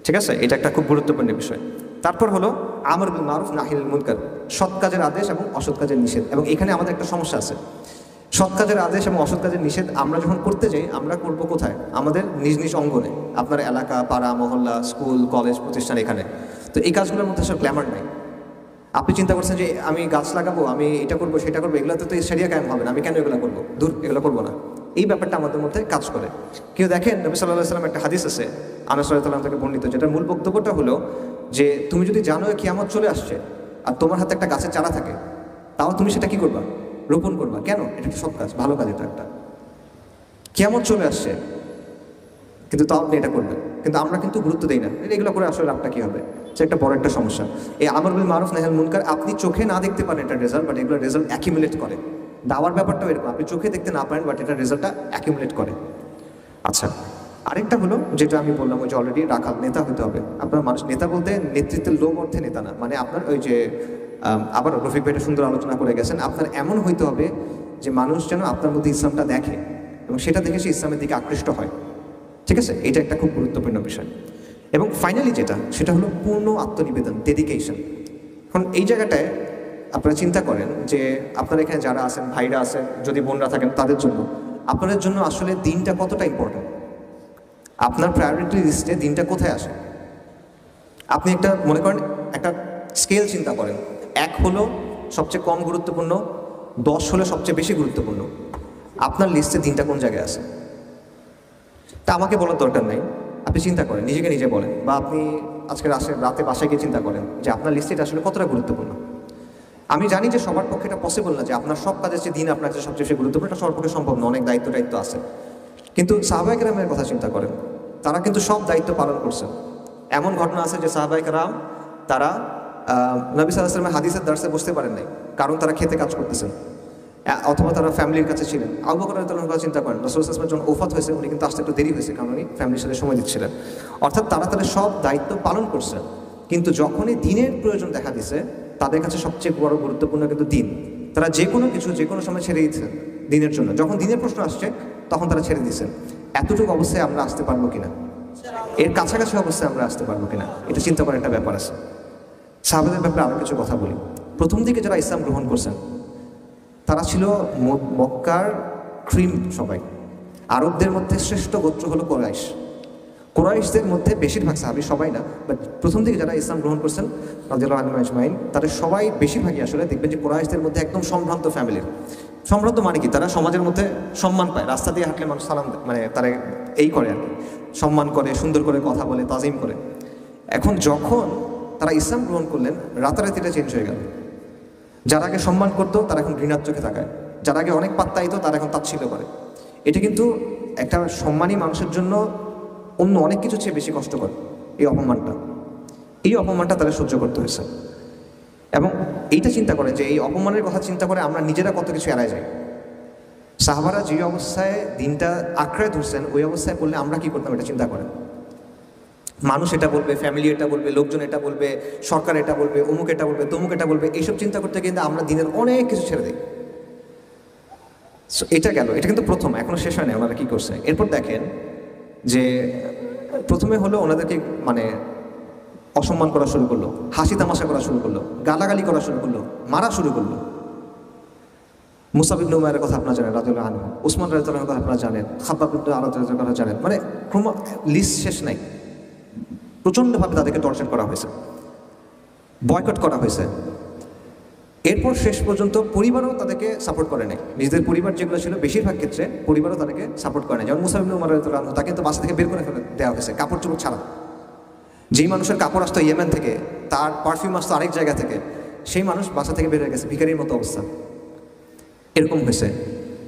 ঠিক আছে? এটা একটা খুব গুরুত্বপূর্ণ বিষয়। তারপর হলো আমর বিল মারুফ নাহি আনিল মুনকার, সৎ কাজের আদেশ এবং অসৎ কাজের নিষেধ। এবং এখানে আমাদের একটা সমস্যা আছে, সৎ কাজের আদেশ এবং অসৎ কাজের নিষেধ আমরা যখন করতে যাই, আমরা করব কোথায়? আমাদের নিজ নিজ অঙ্গনে, আপনার এলাকা, পাড়া, মহল্লা, স্কুল, কলেজ, প্রতিষ্ঠান, এখানে। তো এই কাজগুলোর মধ্যে আসলে গ্ল্যামার নাই। আপনি চিন্তা করছেন যে আমি গাছ লাগাবো, আমি এটা করবো, সেটা করবো, এগুলোতে তো শরিয়া কায়েম হবে না, আমি কেন এগুলো করবো, দূর, এগুলো করবো না। এই ব্যাপারটা আমাদের মধ্যে কাজ করে। কেউ দেখেন, নবী সাল্লাল্লাহু আলাইহি ওয়াসাল্লাম একটা হাদিস আছে আনাস রাদিয়াল্লাহু আনহু থেকে বর্ণিত, যেটার মূল বক্তব্যটা হলো যে তুমি যদি জানো কিয়ামত চলে আসছে আর তোমার হাতে একটা গাছের চারা থাকে, তাও তুমি সেটা কি করবা? রোপণ করবা। কেন? এটা একটা সৎ কাজ, ভালো কাজ, এটা একটা। কিয়ামত চলে আসছে কিন্তু তাও আপনি এটা করবেন, কিন্তু আমরা কিন্তু গুরুত্ব দিই না। এগুলো করে আসলে লাভটা কি হবে? সে একটা বড় একটা সমস্যা। এই আমর বিল মারুফ নাহি আনিল মুনকার আপনি চোখে না দেখতে পারেন এটা রেজাল্ট, বাট এগুলো রেজাল্ট অ্যাকিউমুলেট করে। দাওয়ার ব্যাপারটাও এরকম, আপনি চোখে দেখতে না পারেন, বাট এটা রেজাল্টটা অ্যাকিউমুলেট করে। আচ্ছা, আরেকটা হলো যেটা আমি বললাম, ওই যে অলরেডি রাখাল নেতা হতে হবে আপনার। মানুষ নেতা বলতে নেতৃত্বের লোক অর্থে নেতা না, মানে আপনার ওই যে আবার রফিক ভাইটা সুন্দর আলোচনা করে গেছেন, আপনার এমন হইতে হবে যে মানুষ যেন আপনার মধ্যে ইসলামটা দেখে এবং সেটা দেখে সে ইসলামের দিকে আকৃষ্ট হয়, ঠিক আছে? এটা একটা খুব গুরুত্বপূর্ণ বিষয়। এবং ফাইনালি যেটা, সেটা হলো পূর্ণ আত্মনিবেদন, ডেডিকেশন। এখন এই জায়গাটায় আপনারা চিন্তা করেন যে আপনারা এখানে যারা আছেন, ভাইরা আছেন, যদি বোনরা থাকেন, তাদের জন্য, আপনাদের জন্য আসলে দিনটা কতটা ইম্পর্টেন্ট? আপনার প্রায়োরিটি লিস্টে দিনটা কোথায় আসে? আপনি একটা মনে করেন, একটা স্কেল চিন্তা করেন, 1 হলো সবচেয়ে কম গুরুত্বপূর্ণ, 10 হলো সবচেয়ে বেশি গুরুত্বপূর্ণ। আপনার লিস্টে দিনটা কোন জায়গায় আছে? তা আমাকে বলার দরকার নেই, আপনি চিন্তা করেন, নিজেকে নিজে বলেন, বা আপনি আজকে রাতে বাসায় গিয়ে চিন্তা করেন যে আপনার লিস্টে এটা আসলে কতটা গুরুত্বপূর্ণ। আমি জানি যে সবার পক্ষে এটা পসিবল না যে আপনার সব কাজের চেয়ে দিন আপনার কাছে সবচেয়ে বেশি গুরুত্বপূর্ণ, এটা সবার পক্ষে সম্ভব না, অনেক দায়িত্ব আছে। কিন্তু সাহাবায়ে কেরামের কথা চিন্তা করেন, তারা কিন্তু সব দায়িত্ব পালন করছেন। এমন ঘটনা আছে যে সাহাবায়ে কেরাম তারা নবী সাল্লাল্লাহু আলাইহি ওয়াসাল্লামের হাদিসের দার্সে বসতে পারেন নাই, কারণ তারা খেতে কাজ করতেছেন, অথবা তারা ফ্যামিলির কাছে ছিলেন। আবু বকর রাদিয়াল্লাহু আনহু চিন্তা করেন, রাসূল সাল্লাল্লাহু আলাইহি ওয়াসাল্লাম যখন ওফাত হয়েছে, উনি কিন্তু আসতে একটু দেরি হয়েছে, কারণ উনি ফ্যামিলির সাথে সময় দিচ্ছিলেন। অর্থাৎ তারা তাদের সব দায়িত্ব পালন করছেন, কিন্তু যখনই দিনের প্রয়োজন দেখা দিছে, তাদের কাছে সবচেয়ে বড় গুরুত্বপূর্ণ কিন্তু দিন। তারা যে কোনো কিছু যে কোনো সময় ছেড়ে দিচ্ছেন দিনের জন্য। যখন দিনের প্রশ্ন আসছে, তখন তারা ছেড়ে দিচ্ছেন। এতটুকু অবস্থায় আমরা আসতে পারবো কিনা, এর কাছাকাছি অবস্থায় আমরা আসতে পারবো কিনা, এটা চিন্তা করার একটা ব্যাপার আছে। সাহাবাদের ব্যাপারে আরও কিছু কথা বলি। প্রথম দিকে যারা ইসলাম গ্রহণ করছেন, তারা ছিল মক্কার ক্রিম। সবাই আরবদের মধ্যে শ্রেষ্ঠ গোত্র হলো কোরাইশ। কোরাইশদের মধ্যে বেশিরভাগ সাহাবী, সবাই না, বাট প্রথম দিকে যারা ইসলাম গ্রহণ করছেন রাদিয়াল্লাহু আনহুম আজমাইন, তাদের সবাই বেশিরভাগই আসলে দেখবেন যে কোরাইশদের মধ্যে একদম সম্ভ্রান্ত ফ্যামিলির। সম্ভ্রান্ত মানে কি? তারা সমাজের মধ্যে সম্মান পায়, রাস্তা দিয়ে হাঁটলে মানুষ সালাম দেয়, মানে তারা এই করে আর কি, সম্মান করে, সুন্দর করে কথা বলে, তাজিম করে। এখন যখন তারা ইসলাম গ্রহণ করলেন, রাতারাতি এটা চেঞ্জ হয়ে গেল। যারা আগে সম্মান করতো, তারা এখন ঘৃণার চোখে তাকায়। যারা আগে অনেক পাত্তাইতো, তারা এখন তাচ্ছিল্য করে। এটা কিন্তু একটা সম্মানী মানুষের জন্য অন্য অনেক কিছু চেয়ে বেশি কষ্টকর। এই অপমানটা তারা সহ্য করতে হয়েছে। এবং এইটা চিন্তা করে যে এই অপমানের কথা চিন্তা করে আমরা নিজেরা কত কিছু এড়ায় যাই। সাহাবারা যে অবস্থায় দিনটা আঁকড়ে ধরছেন, ওই অবস্থায় করলে আমরা কি করতাম, এটা চিন্তা করেন। মানুষ এটা বলবে, ফ্যামিলি এটা বলবে, লোকজন এটা বলবে, সরকার এটা বলবে, অমুক এটা বলবে, তমুক এটা বলবে, এইসব চিন্তা করতে কিন্তু আমরা দিনের অনেক কিছু ছেড়ে দিই। এটা গেল, এটা কিন্তু প্রথম, এখনো শেষ হয় না ওনারা কি করছে। এরপর দেখেন যে প্রথমে হলো ওনাদেরকে মানে অসম্মান করা শুরু করলো, হাসি তামাশা করা শুরু করলো, গালাগালি করা শুরু করলো, মারা শুরু করলো। মুসাব ইবনে উমাইরের কথা আপনারা জানেন রাদিয়াল্লাহু আনহু, উসমান রাদিয়াল্লাহু আনহুর কথা আপনারা জানেন, খাব্বাব ইবনে আরাদ রাদিয়াল্লাহু আনহুর কথা জানেন। মানে লিস্ট শেষ নাই। প্রচণ্ডভাবে তাদেরকে টর্চার করা হয়েছে, বয়কট করা হয়েছে। এরপর শেষ পর্যন্ত পরিবারও তাদেরকে সাপোর্ট করে নাই। নিজেদের পরিবার যেগুলো ছিল, বেশিরভাগ ক্ষেত্রে পরিবারও তাদেরকে সাপোর্ট করে নাই। যেমন মুসাব ইবনে উমাইর রাদিয়াল্লাহু আনহু, তাকে কিন্তু বাসা থেকে বের করে ফেলে দেওয়া হয়েছে, কাপড় চোপড় ছাড়া। যেই মানুষের কাপড় আসতো ইয়েমেন থেকে, তার পারফিউম আসতো আরেক জায়গা থেকে, সেই মানুষ বাসা থেকে বের হয়ে গেছে, ভিখারির মতো অবস্থা। এরকম হয়েছে,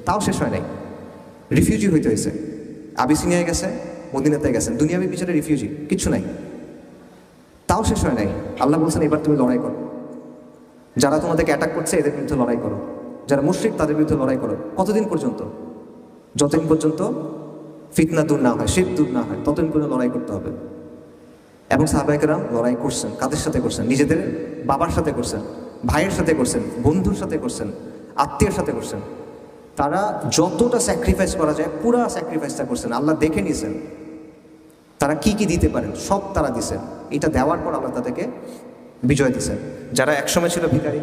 তাও শেষ হয় নাই। রিফিউজি হইতে হয়েছে, আবিসিনিয়ায় গেছে, মদিনাতে গেছেন, দুনিয়াবি বিচারে রিফিউজি, কিচ্ছু নাই। তাও শেষ হয় নাই। আল্লাহ বলছেন এবার তুমি লড়াই করো, যারা তোমাদেরকে অ্যাটাক করছে এদের বিরুদ্ধে লড়াই করো, যারা মুশরিক তাদের বিরুদ্ধে লড়াই করো। কতদিন পর্যন্ত? যতদিন পর্যন্ত ফিতনা দূর না হয়, শিরক দূর না হয়, ততদিন পর্যন্ত লড়াই করতে হবে। এবং সাহাবায়ে কেরাম লড়াই করছেন, কাদের সাথে করছেন? নিজেদের বাবার সাথে করছেন, ভাইয়ের সাথে করছেন, বন্ধুর সাথে করছেন, আত্মীয়ের সাথে করছেন। তারা যতটা স্যাক্রিফাইস করা যায় পুরা স্যাক্রিফাইসটা করছেন। আল্লাহ দেখে নিয়েছেন তারা কি কি দিতে পারেন, সব তারা দিছেন। এটা দেওয়ার পর আল্লাহ তাদেরকে বিজয় দিছেন। যারা একসময় ছিল ভিখারি,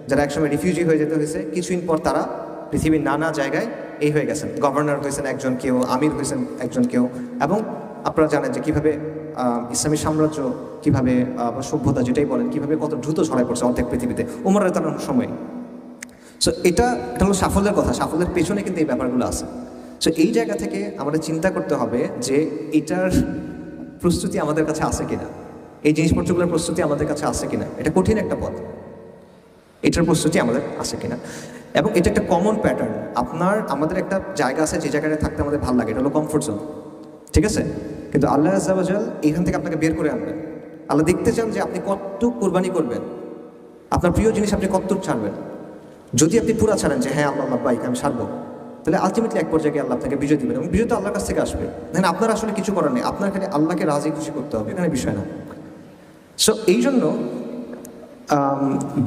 যারা একসময় রিফিউজি হয়ে যেতে হয়েছে, কিছুদিন পর তারা পৃথিবীর নানা জায়গায় এই হয়ে গেছেন, গভর্নর হয়েছেন একজন কেউ, আমির হয়েছেন একজন কেউ। এবং আপনারা জানেন যে কীভাবে ইসলামী সাম্রাজ্য, কীভাবে সভ্যতা যেটাই বলেন, কীভাবে কত দ্রুত ছড়ায় পড়ছে অর্ধেক পৃথিবীতে উমর রাদিয়াল্লাহু আনহুর সময়। সো এটা হলো সাফল্যের কথা, সাফল্যের পেছনে কিন্তু এই ব্যাপারগুলো আছে। সো এই জায়গা থেকে আমাদের চিন্তা করতে হবে যে এটার প্রস্তুতি আমাদের কাছে আছে কিনা, এই জিনিসপত্রগুলোর প্রস্তুতি আমাদের কাছে আছে কিনা। এটা কঠিন একটা পথ, এটার প্রস্তুতি আমাদের আছে কিনা। এবং এটা একটা কমন প্যাটার্ন। আমাদের একটা জায়গা আছে যে জায়গায় থাকতে আমাদের ভালো লাগে, এটা হলো কমফোর্ট জোন, ঠিক আছে? কিন্তু আল্লাহ আযজা ওয়া জাল এখান থেকে আপনাকে বের করে আনবেন। আল্লাহ দেখতে চান যে আপনি কতটুকু কোরবানি করবেন, আপনার প্রিয় জিনিস আপনি কতটুকু ছাড়বেন। যদি আপনি পুরা ছাড়েন যে হ্যাঁ আল্লাহ বাইক আমি ছাড়বো, তাহলে আলটিমেটলি এক পর্যায়ে আল্লাহ আপনাকে বিজয় দিবেন, এবং বিজয় তো আল্লাহর কাছ থেকে আসবে। দেখেন আপনার আসলে কিছু করার নেই, আপনার খালি আল্লাহকে রাজি খুশি করতে হবে, এখানে বিষয় না। সো এই জন্য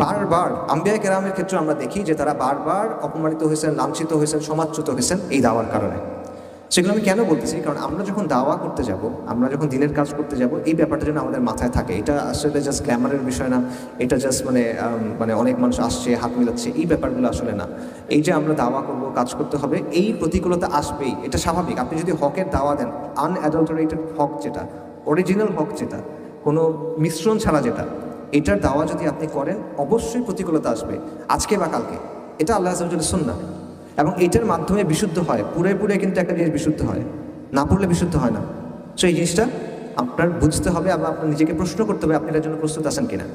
বারবার আম্বিয়া কেরামের ক্ষেত্রে আমরা দেখি যে তারা বারবার অপমানিত হয়েছেন, লাঞ্ছিত হয়েছেন, সমাজচ্যুত হয়েছেন এই দাওয়ার কারণে। সেগুলো আমি কেন বলতেছি, কারণ আমরা যখন দাওয়া করতে যাব, আমরা যখন দিনের কাজ করতে যাব, এই ব্যাপারটা যেন আমাদের মাথায় থাকে। এটা আসলে জাস্ট গ্ল্যামারের বিষয় না, এটা জাস্ট মানে অনেক মানুষ আসছে হাত মিলাচ্ছে, এই ব্যাপারগুলো আসলে না। এই যে আমরা দাওয়া করব, কাজ করতে হবে, এই প্রতিকূলতা আসবেই, এটা স্বাভাবিক। আপনি যদি হকের দাওয়া দেন, আনঅ্যাডাল্টারেটেড হক যেটা, অরিজিনাল হক যেটা, কোনো মিশ্রণ ছাড়া যেটা, এটার দাওয়া যদি আপনি করেন অবশ্যই প্রতিকূলতা আসবে, আজকে বা কালকে। এটা আল্লাহ আযজা ওয়া জাল্লার সুন্নাহ, এবং এটার মাধ্যমে বিশুদ্ধ হয়। পুরে কিন্তু একটা জিনিস বিশুদ্ধ হয়, না পড়লে বিশুদ্ধ হয় না। সো এই জিনিসটা আপনার বুঝতে হবে, এবং আপনার নিজেকে প্রশ্ন করতে হবে আপনি এটার জন্য প্রস্তুত আছেন কিনা,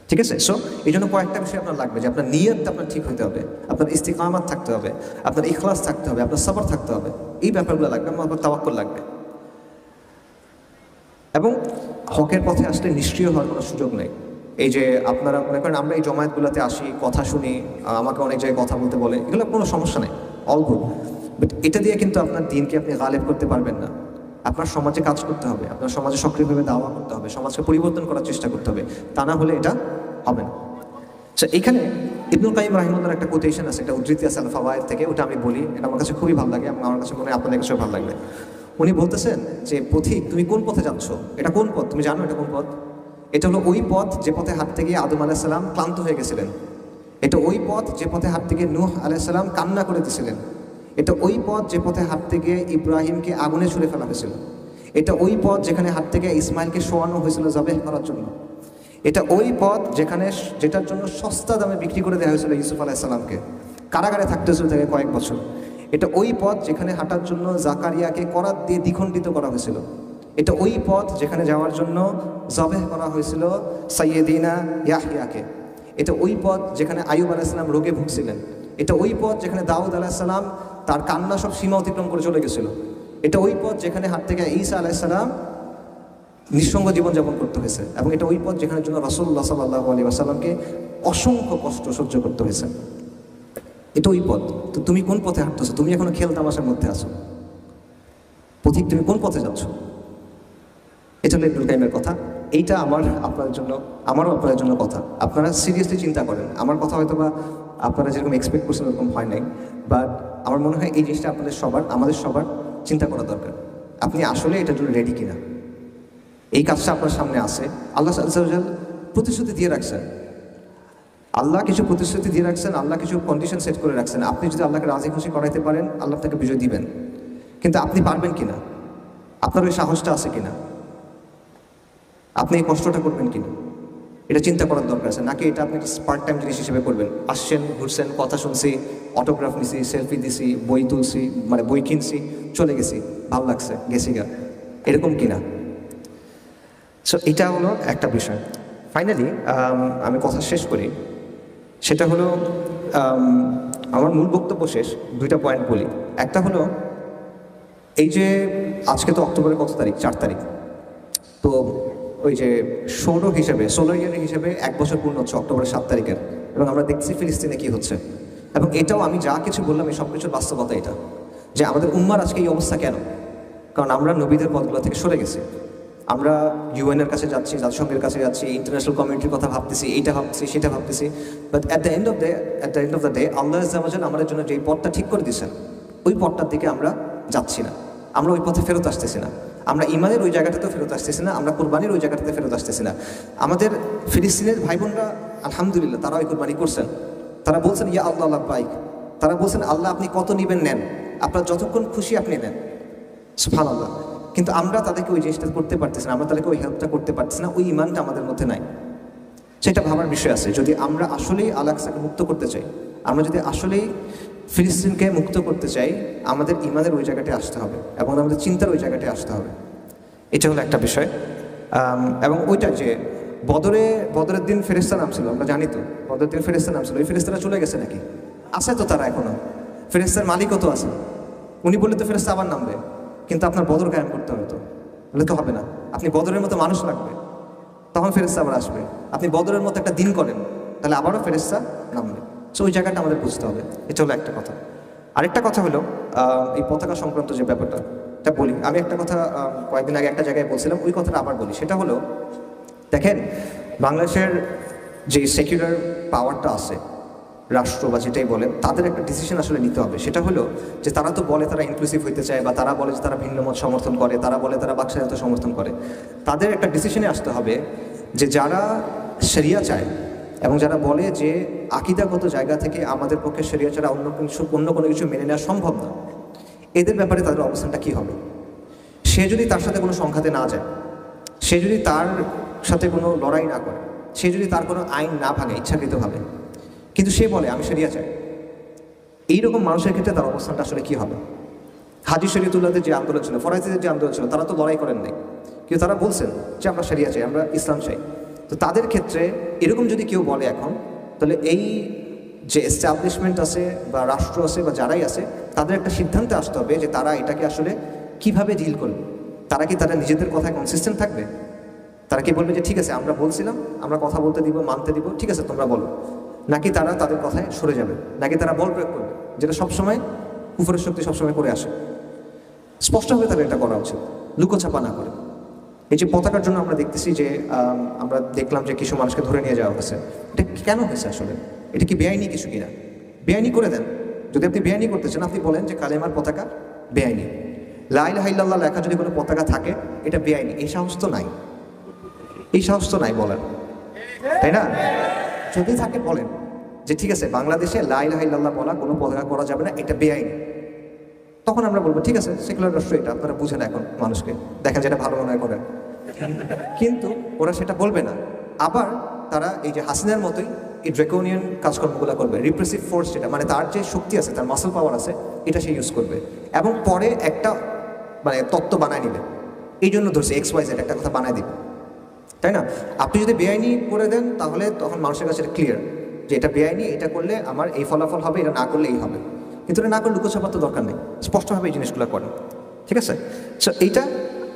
ঠিক আছে? সো এই জন্য কয়েকটা বিষয় আপনার লাগবে, যে আপনার নিয়তটা আপনার ঠিক হতে হবে, আপনার ইস্তিকামাত থাকতে হবে, আপনার ইখলাস থাকতে হবে, আপনার সবর থাকতে হবে, এই ব্যাপারগুলো লাগবে, আপনার তাওয়াক্কুল লাগবে। এবং হকের পথে আসলে নিষ্ক্রিয় হওয়ার কোনো সুযোগ নেই। এই যে আপনারা মনে করেন আমরা এই জমায়েতগুলোতে আসি, কথা শুনি, আমাকে অনেক জায়গায় কথা বলতে বলে, এগুলো কোনো সমস্যা নেই, অল গুড। বাট এটা দিয়ে কিন্তু আপনার দিনকে আপনি গালেব করতে পারবেন না। আপনার সমাজে কাজ করতে হবে, আপনার সমাজে সক্রিয়ভাবে দাওয়া করতে হবে, সমাজকে পরিবর্তন করার চেষ্টা করতে হবে, তা না হলে এটা হবে না। আচ্ছা, এখানে ইবনুল কাইয়িম রাহিমাহুল্লাহর একটা কোটেশন আছে, একটা উদ্ধৃতি আছে আল ফাওয়ায়েদ থেকে, ওটা আমি বলি, এটা আমার কাছে খুবই ভালো লাগে এবং আমার কাছে মনে হয় আপনাদের কাছেও ভালো লাগবে। উনি বলতেছেন যে পথিক, তুমি কোন পথে যাচ্ছ? এটা কোন পথ তুমি জানো? এটা কোন পথ? এটা হলো ওই পথ যে পথে হাঁটতে গিয়ে আদম আলাইহিস সালাম ক্লান্ত হয়ে গেছিলেন। এটা ওই পথ যে পথে হাঁটতে গিয়ে নূহ আলাইহিস সালাম কান্না করে দিয়েছিলেন। এটা ওই পথ যে পথে হাঁটতে গিয়ে ইব্রাহিমকে আগুনে ছুঁড়ে ফেলা হয়েছিল। এটা ওই পথ যেখানে হাঁটতে গিয়ে ইসমাইলকে শোয়ানো হয়েছিল জবেহ করার জন্য। এটা ওই পথ যেটার জন্য সস্তা দামে বিক্রি করে দেওয়া হয়েছিল ইউসুফ আলাইহিস সালামকে, কারাগারে থাকতে হয়েছিল তাকে কয়েক বছর। এটা ওই পথ যেখানে হাঁটার জন্য জাকারিয়াকে করাত দিয়ে দ্বিখণ্ডিত করা হয়েছিল। এটা ওই পথ যেখানে যাওয়ার জন্য জবেহ করা হয়েছিল সাইয়্যিদিনা ইয়াহইয়াকে। এটা ওই পথ যেখানে আইয়ুব আলাইহিস সালাম রোগে ভুগছিলেন। এটা ওই পথ যেখানে দাউদ আলাইহিস সালাম তার কান্না সব সীমা অতিক্রম করে চলে গেছিল। এটা ওই পথ যেখানে হাঁটতে গিয়ে ঈসা আলাইহিস সালাম নিঃসঙ্গ জীবনযাপন করতে হয়েছে। এবং এটা ওই পথ যেখানে জন্য রাসূলুল্লাহ সাল্লাল্লাহু আলাইহি ওয়াসাল্লামকে অসংখ্য কষ্ট সহ্য করতে হয়েছে। এটা ওই পথ। তো তুমি কোন পথে হাঁটতেছো? তুমি এখনো খেল তামাশার মধ্যে আছো। পথিক, তুমি কোন পথে যাচ্ছ? এটা হলো ইবনুল কাইয়িমের কথা। এইটা আপনাদের জন্য, আমারও আপনাদের জন্য কথা। আপনারা সিরিয়াসলি চিন্তা করেন। আমার কথা হয়তো বা আপনারা যেরকম এক্সপেক্ট করছেন ওরকম হয় নাই, বাট আমার মনে হয় এই জিনিসটা আমাদের সবার চিন্তা করা দরকার। আপনি আসলে এটার জন্য রেডি কিনা? এই কাজটা আপনার সামনে আছে। আল্লাহ আযজা ওয়া জাল প্রতিশ্রুতি দিয়ে রাখছেন। আল্লাহ কিছু প্রতিশ্রুতি দিয়ে রাখছেন, আল্লাহ কিছু কন্ডিশন সেট করে রাখছেন। আপনি যদি আল্লাহকে রাজি খুশি করাইতে পারেন, আল্লাহ তাকে বিজয় দিবেন। কিন্তু আপনি পারবেন কিনা? আপনার ওই সাহসটা আছে কিনা? আপনি এই কষ্টটা করবেন কিনা? এটা চিন্তা করার দরকার আছে। নাকি এটা আপনি পার্ট টাইম জিনিস হিসেবে করবেন? আসছেন, ঘুরছেন, কথা শুনছি, অটোগ্রাফ নিছি, সেলফি দিছি, বই তুলছি, বই কিনছি, চলে গেছি, ভালো লাগছে, গেছি গা, এরকম কিনা? সো এটা হলো একটা বিষয়। ফাইনালি আমি কথা শেষ করি, সেটা হলো আমার মূল বক্তব্য শেষ, দুইটা পয়েন্ট বলি। একটা হলো এই যে আজকে তো অক্টোবরের কত তারিখ? 4 তারিখ। তো ওই যে সোলার ইয়ার হিসেবে 1 বছর পূর্ণ হচ্ছে অক্টোবরের 7 তারিখের। এবং আমরা দেখছি ফিলিস্তিনে কি হচ্ছে। এবং এটাও আমি যা কিছু বললাম এই সব কিছুর বাস্তবতা এটা, যে আমাদের উম্মার আজকে এই অবস্থা কেন? কারণ আমরা নবীদের পথগুলো থেকে সরে গেছি। আমরা ইউএনের কাছে যাচ্ছি, জাতিসংঘের কাছে যাচ্ছি, ইন্টারন্যাশনাল কমিউনিটির কথা ভাবতেছি, এইটা ভাবতেছি সেটা ভাবতেছি, but at the end of the day Allah আজ্জাওয়াজাল আমাদের জন্য যেই পথটা ঠিক করে দিয়েছেন ওই পথটার দিকে আমরা যাচ্ছি না, আমরা ওই পথে ফেরত আসতেছি না, আমরা ইমানের ওই জায়গাটাতেও ফেরত আসতেছি না, আমরা কোরবানির ওই জায়গাটাতে ফেরত আসতেছি না। আমাদের ফিলিস্তিনের ভাই বোনরা আলহামদুলিল্লাহ তারা ওই কোরবানি করছেন, তারা বলছেন ইয়া আল্লাহ আল্লাহ বাইক, তারা বলছেন আল্লাহ আপনি কত নিবেন নেন, আপনার যতক্ষণ খুশি আপনি নেন, সুবহানাল্লাহ। কিন্তু আমরা তাদেরকে ওই জিনিসটা করতে পারতেছি না, আমরা তাদেরকে ওই হেল্পটা করতে পারতেছি না, ওই ইমানটা আমাদের মধ্যে নাই। সেটা ভাবার বিষয় আছে। যদি আমরা আসলেই আল আকসাকে মুক্ত করতে চাই, আমরা যদি আসলেই ফিলিস্তিনকে মুক্ত করতে চাই, আমাদের ইমানের ওই জায়গাটায় আসতে হবে এবং আমাদের চিন্তার ওই জায়গাটায় আসতে হবে। এটা হলো একটা বিষয়। এবং ওইটা যে বদরের দিন ফেরেশতা নামছিল, আমরা জানি তো বদরের দিন ফেরেশতা নামছিল, ওই ফেরেশতারা চলে গেছে নাকি? আছে তো তারা এখনো, ফেরেশতার মালিকও তো আছে। উনি বললে তো ফেরেশতা আবার নামবে, কিন্তু আপনার বদর কায়েম করতে হবে, তো বলে তো হবে না। আপনি বদরের মতো মানুষ লাগবে, তখন ফেরেশতা আবার আসবে। আপনি বদরের মতো একটা দিন করেন, তাহলে আবারও ফেরেশতা নামবে। সো ওই জায়গাটা আমাদের বুঝতে হবে। এটা হলো একটা কথা। আরেকটা কথা হলো এই পতাকা সংক্রান্ত যে ব্যাপারটা, এটা বলি। আমি একটা কথা কয়েকদিন আগে একটা জায়গায় বলছিলাম, ওই কথাটা আবার বলি। সেটা হলো, দেখেন বাংলাদেশের যে সেকুলার পাওয়ারটা আছে, রাষ্ট্র বা যেটাই বলেন, তাদের একটা ডিসিশন আসলে নিতে হবে। সেটা হলো যে তারা তো বলে তারা ইনক্লুসিভ হইতে চায়, বা তারা বলে যে তারা ভিন্ন মত সমর্থন করে, তারা বলে তারা বাকস্বাধীনতা সমর্থন করে। তাদের একটা ডিসিশনে আসতে হবে যে যারা শরিয়া চায় এবং যারা বলে যে আকিদাগত জায়গা থেকে আমাদের পক্ষে শরিয়া ছাড়া অন্য কোনো কিছু মেনে নেওয়া সম্ভব না, এদের ব্যাপারে তাদের অবস্থানটা কী হবে। সে যদি তার সাথে কোনো সংঘাতে না যায়, সে যদি তার সাথে কোনো লড়াই না করে, সে যদি তার কোনো আইন না ভাঙে ইচ্ছাকৃতভাবে, কিন্তু সে বলে আমি শরিয়া চাই, এইরকম মানুষের ক্ষেত্রে তার অবস্থানটা আসলে কী হবে। হাজি শরীয়তুল্লাহদের যে আন্দোলন ছিল, ফরাইজিদের যে আন্দোলন ছিল, তারা তো লড়াই করেন নাই, কিন্তু তারা বলছেন যে আমরা শরিয়া চাই, আমরা ইসলাম চাই। তো তাদের ক্ষেত্রে এরকম যদি কেউ বলে এখন, তাহলে এই যে এস্টাবলিশমেন্ট আছে বা রাষ্ট্র আছে বা যারাই আছে, তাদের একটা সিদ্ধান্তে আসতে হবে যে তারা এটাকে আসলে কিভাবে ডিল করবে। তারা কি তারা নিজেদের কথায় কনসিস্টেন্ট থাকবে? তারা কি বলবে যে ঠিক আছে আমরা বলছিলাম, আমরা কথা বলতে দিব, মানতে দিব, ঠিক আছে তোমরা বলো, নাকি তারা তাদের কথায় সরে যাবে, নাকি তারা বল প্রয়োগ করবে, যেটা সবসময় কুফরের শক্তি সবসময় করে আসে। স্পষ্টভাবে তাদের এটা করা উচিত, লুকোছাপা না করে। এই যে পতাকার জন্য আমরা দেখতেছি যে আমরা দেখলাম যে কিছু মানুষকে ধরে নিয়ে যাওয়া হয়েছে, এটা কেন হয়েছে আসলে? এটা কি বেআইনি কিছু কিনা? বেআইনি করে দেন। যদি আপনি বেআইনি করতে চান, আপনি বলেন যে কালেমার পতাকা বেআইনি, লা ইলাহা ইল্লাল্লাহ লেখা যদি কোনো পতাকা থাকে এটা বেআইনি। এই সাহস তো নাই, এই সাহস তো নাই বলার, তাই না? যদি থাকে বলেন যে ঠিক আছে বাংলাদেশে লা ইলাহা ইল্লাল্লাহ বলা কোনো পতাকা করা যাবে না, এটা বেআইনি। তখন আমরা বলবো ঠিক আছে সেকুলার রাষ্ট্র, এটা আপনারা বুঝেন, এখন মানুষকে দেখেন যেটা ভালো মনে হয় করেন। কিন্তু ওরা সেটা বলবে না। আবার তারা এই যে হাসিনার মতোই এই ড্রেকোনিয়ান কাজকর্মগুলো করবে, রিপ্রেসিভ ফোর্স যেটা, মানে তার যে শক্তি আছে, তার মাসল পাওয়ার আছে, এটা সে ইউজ করবে এবং পরে একটা মানে তত্ত্ব বানায় নেবে। এই জন্য ধরছে XYZ একটা কথা বানায় দিবে, তাই না? আপনি যদি বেআইনি করে দেন, তাহলে তখন মানুষের কাছে এটা ক্লিয়ার যে এটা বেআইনি, এটা করলে আমার এই ফলাফল হবে, এটা না করলে এই হবে। কিন্তু এটা না করলে লুকোছাপার তো দরকার নেই, স্পষ্টভাবে এই জিনিসগুলো করেন, ঠিক আছে? সো এইটা